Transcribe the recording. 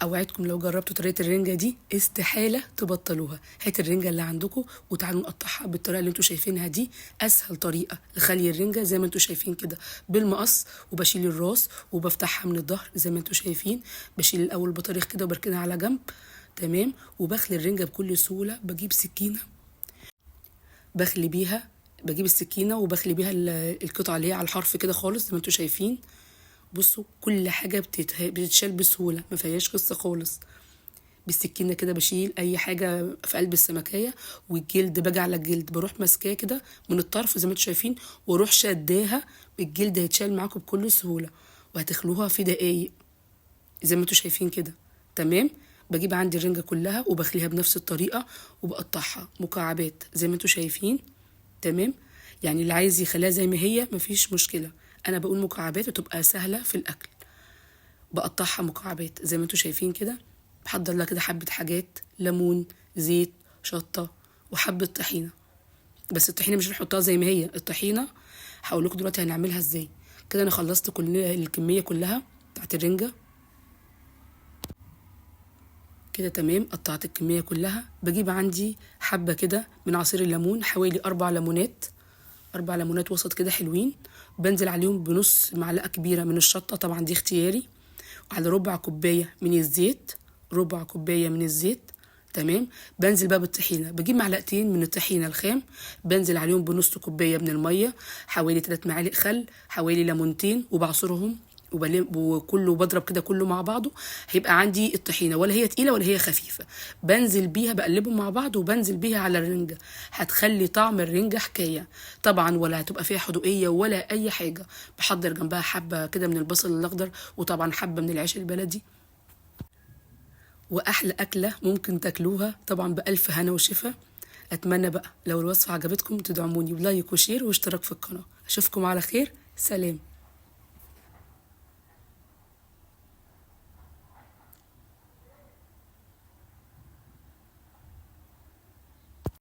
اوعدكم لو جربتوا طريقه الرنجه دي استحاله تبطلوها. هات الرنجه اللي عندكم وتعالوا نقطعها بالطريقه اللي انتوا شايفينها دي. اسهل طريقه لخلي الرنجه زي ما انتوا شايفين كده بالمقص، وبشيل الراس وبفتحها من الظهر زي ما انتوا شايفين. بشيل الاول البطاريخ كده وبركنها على جنب، تمام. وبخلي الرنجه بكل سهوله. بجيب سكينه بخلي بيها، بجيب السكينه وبخلي بيها القطعه اللي هي على الحرف كده خالص زي ما انتوا شايفين. بصوا كل حاجه بتتشال بسهوله، ما فيهاش قصه خالص. بالسكينه كده بشيل اي حاجه في قلب السمكيه، والجلد باجي على الجلد بروح ماسكاه كده من الطرف زي ما انتوا شايفين، واروح شداها. الجلد هيتشال معاكم بكل سهوله، وهتخلوها في دقايق زي ما انتوا شايفين كده، تمام. بجيب عندي الرنجه كلها وبخليها بنفس الطريقه، وبقطعها مكعبات زي ما انتوا شايفين، تمام. يعني اللي عايز يخليها زي ما هي مفيش مشكله، انا بقول مكعبات وتبقى سهله في الاكل. بقطعها مكعبات زي ما انتوا شايفين كده. بحضر لها كده حبه حاجات: ليمون، زيت، شطه، وحبه طحينه. بس الطحينه مش هنحطها زي ما هي، الطحينه هقول لكم دلوقتي هنعملها ازاي. كده انا خلصت كل الكميه كلها بتاعت الرنجه كده، تمام. قطعت الكميه كلها. بجيب عندي حبه كده من عصير الليمون، حوالي 4 ليمونات، 4 ليمونات وسط كده حلوين. بنزل عليهم بنص معلقه كبيره من الشطه، طبعا دي اختياري، على ربع كوبايه من الزيت، ربع كوبايه من الزيت، تمام. بنزل بقى بالطحينه، بجيب معلقتين من الطحينه الخام، بنزل عليهم بنص كوبايه من الميه، حوالي 3 معالق خل، حوالي ليمونتين وبعصرهم، وكله بضرب كده كله مع بعضه. هيبقى عندي الطحينه ولا هي تقيله ولا هي خفيفه. بنزل بيها بقلبهم مع بعض، وبنزل بيها على الرنجه. هتخلي طعم الرنجه حكايه طبعا، ولا هتبقى فيها حدوقيه ولا اي حاجه. بحضر جنبها حبه كده من البصل الاخضر، وطبعا حبه من العيش البلدي. واحلى اكله ممكن تاكلوها طبعا بالف هنا وشفا. اتمنى بقى لو الوصفه عجبتكم تدعموني بلايك وشير واشتراك في القناه. اشوفكم على خير، سلام.